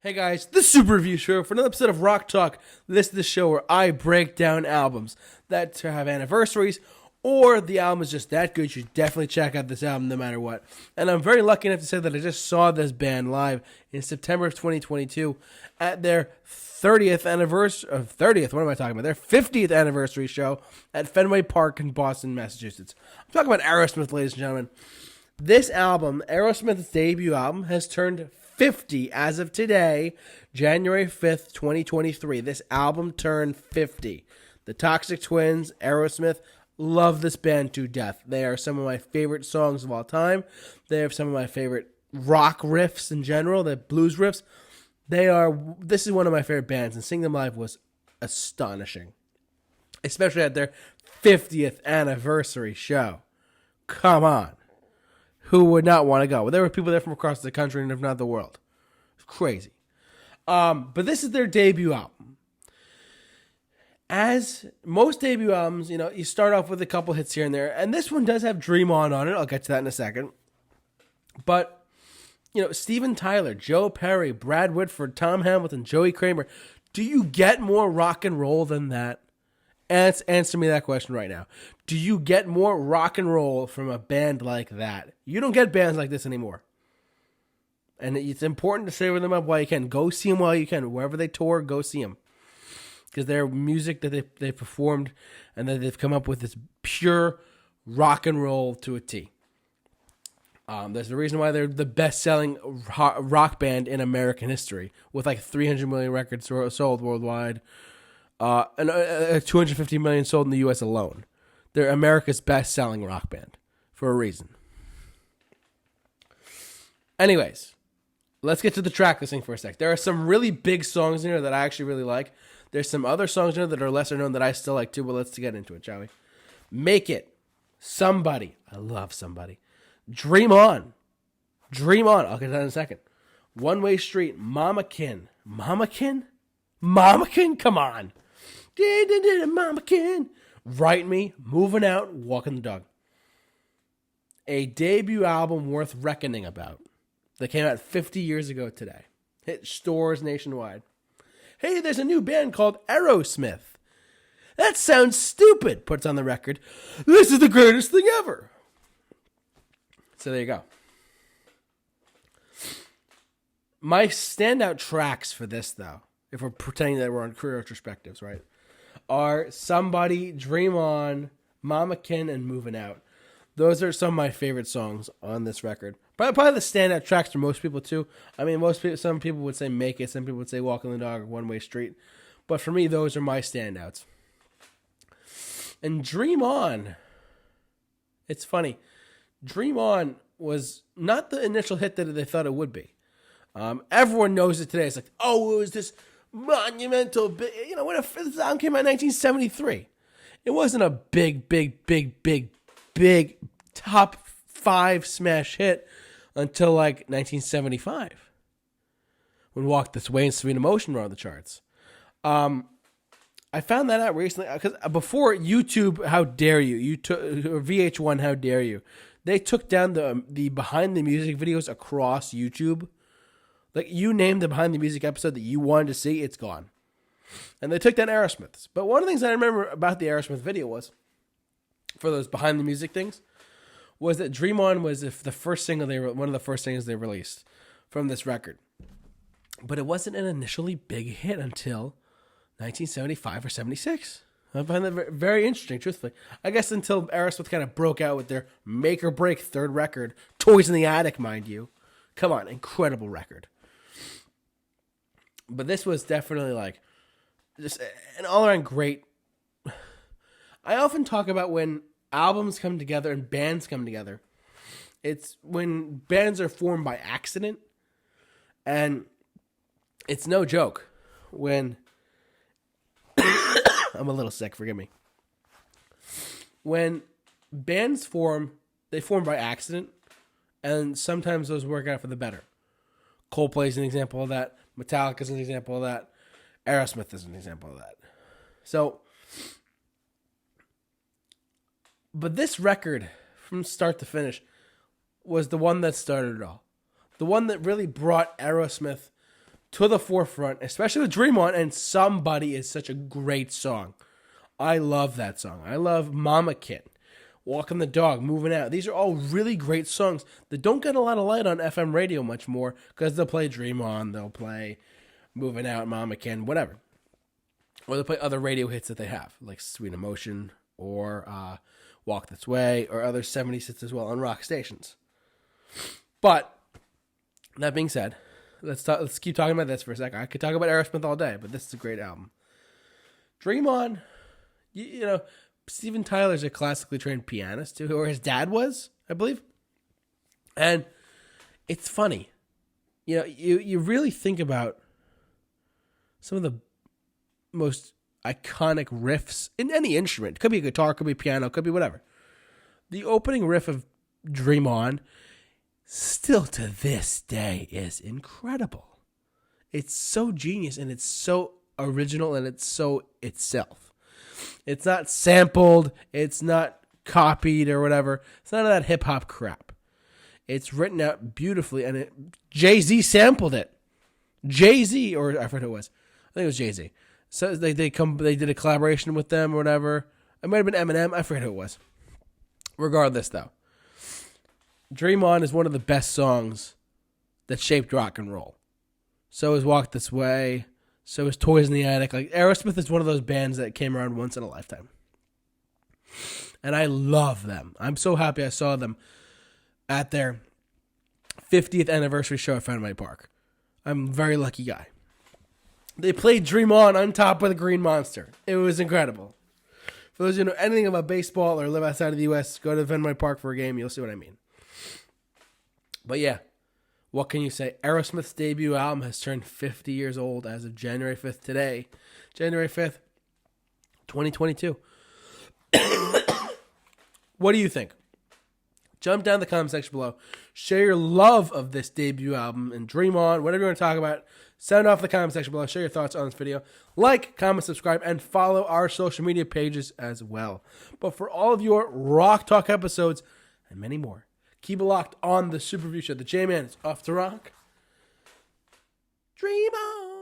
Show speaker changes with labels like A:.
A: Hey guys, the Super Review Show for another episode of Rock Talk. This is the show where I break down albums that have anniversaries or the album is just that good. You should definitely check out this album no matter what. And I'm very lucky enough to say that I just saw this band live in September of 2022 at their 30th anniversary, what am I talking about? Their 50th anniversary show at Fenway Park in Boston, Massachusetts. I'm talking about Aerosmith, ladies and gentlemen. This album, Aerosmith's debut album, has turned 50 as of today, January 5th, 2023. This album turned 50. The Toxic Twins, Aerosmith, love this band to death. They are some of my favorite songs of all time. They have some of my favorite rock riffs in general, the blues riffs. This is one of my favorite bands, and seeing them live was astonishing. Especially at their 50th anniversary show. Come on. Who would not want to go? Well, there were people there from across the country and if not the world. It's crazy. But this is their debut album. As most debut albums, you start off with a couple hits here and there. And this one does have Dream On it. I'll get to that in a second. But, Steven Tyler, Joe Perry, Brad Whitford, Tom Hamilton, Joey Kramer. Do you get more rock and roll than that? Answer me that question right now. Do you get more rock and roll from a band like that? You don't get bands like this anymore. And it's important to savor them up while you can. Go see them while you can. Wherever they tour, go see them. Because their music that they performed and that they've come up with is pure rock and roll to a T. There's a reason why they're the best-selling rock band in American history, with like 300 million records sold worldwide. And 250 million sold in the U.S. alone. They're America's best-selling rock band for a reason. Anyways, let's get to the track listing for a sec. There are some really big songs in here that I actually really like. There's some other songs in here that are lesser known that I still like too, but let's get into it, shall we? Make It. Somebody. I love Somebody. Dream On. Dream On. I'll get to that in a second. One Way Street. Mama Kin. Mama Kin? Mama Kin? Come on. Mama Kin. Write Me, Moving Out, Walking the Dog. A debut album worth reckoning about that came out 50 years ago today. Hit stores nationwide. Hey, there's a new band called Aerosmith. That sounds stupid, puts on the record. This is the greatest thing ever. So there you go. My standout tracks for this, though, if we're pretending that we're on career retrospectives, right, are Somebody, Dream On, Mama Kin, and Moving Out. Those are some of my favorite songs on this record. Probably the standout tracks for most people, too. I mean, some people would say Make It, some people would say Walking the Dog or One Way Street. But for me, those are my standouts. And Dream On, it's funny. Dream On was not the initial hit that they thought it would be. Everyone knows it today. It's like, oh, it was this monumental, when this album came out in 1973. It wasn't a big top 5 smash hit until like 1975, when Walk This Way and Sweet Emotion were on the charts. I found that out recently because before YouTube, How Dare You, or VH1, How Dare You, they took down the behind the music videos across YouTube. Like, you name the behind the music episode that you wanted to see, it's gone. And they took down Aerosmith's. But one of the things I remember about the Aerosmith video was, for those behind the music things, was that Dream On was one of the first singles they released from this record. But it wasn't an initially big hit until 1975 or 76. I find that very interesting, truthfully. I guess until Aerosmith kind of broke out with their make or break third record, Toys in the Attic, mind you. Come on, incredible record. But this was definitely like just an all-around great. I often talk about when albums come together and bands come together. It's when bands are formed by accident. And it's no joke when I'm a little sick, forgive me. When bands form, they form by accident, and sometimes those work out for the better. Coldplay's an example of that. Metallica's an example of that. Aerosmith is an example of that. So, but this record, from start to finish, was the one that started it all. The one that really brought Aerosmith to the forefront, especially with Dream On, and Somebody is such a great song. I love that song. I love Mama Kid, Walking the Dog, Moving Out. These are all really great songs that don't get a lot of light on FM radio much more because they'll play Dream On, they'll play Moving Out, Mama Kid, whatever. Or they'll play other radio hits that they have, like Sweet Emotion or Walk This Way or other 70s hits as well on rock stations. But that being said, let's keep talking about this for a second. I could talk about Aerosmith all day, but this is a great album. Dream On, you know, Steven Tyler's a classically trained pianist too, or his dad was, I believe. And it's funny. You know, you really think about some of the most iconic riffs in any instrument. It could be a guitar, could be piano, could be whatever. The opening riff of Dream On still to this day is incredible. It's so genius and it's so original and it's so itself. It's not sampled, it's not copied or whatever. It's none of that hip hop crap. It's written out beautifully and Jay-Z sampled it. Jay-Z, or I forget who it was. I think it was Jay-Z. So they did a collaboration with them or whatever. It might have been Eminem. I forget who it was. Regardless, though, Dream On is one of the best songs that shaped rock and roll. So is Walk This Way. So is Toys in the Attic. Like Aerosmith is one of those bands that came around once in a lifetime. And I love them. I'm so happy I saw them at their 50th anniversary show at Fenway Park. I'm a very lucky guy. They played Dream On top of the Green Monster. It was incredible. For those who know anything about baseball or live outside of the U.S., go to Fenway Park for a game. You'll see what I mean. But yeah, what can you say? Aerosmith's debut album has turned 50 years old as of January 5th today. January 5th, 2022. What do you think? Jump down in the comment section below. Share your love of this debut album and Dream On, whatever you want to talk about. Send off in the comment section below. Share your thoughts on this video. Like, comment, subscribe, and follow our social media pages as well. But for all of your Rock Talk episodes and many more, keep it locked on the Super Review Show. The J-Man is off to rock. Dream on.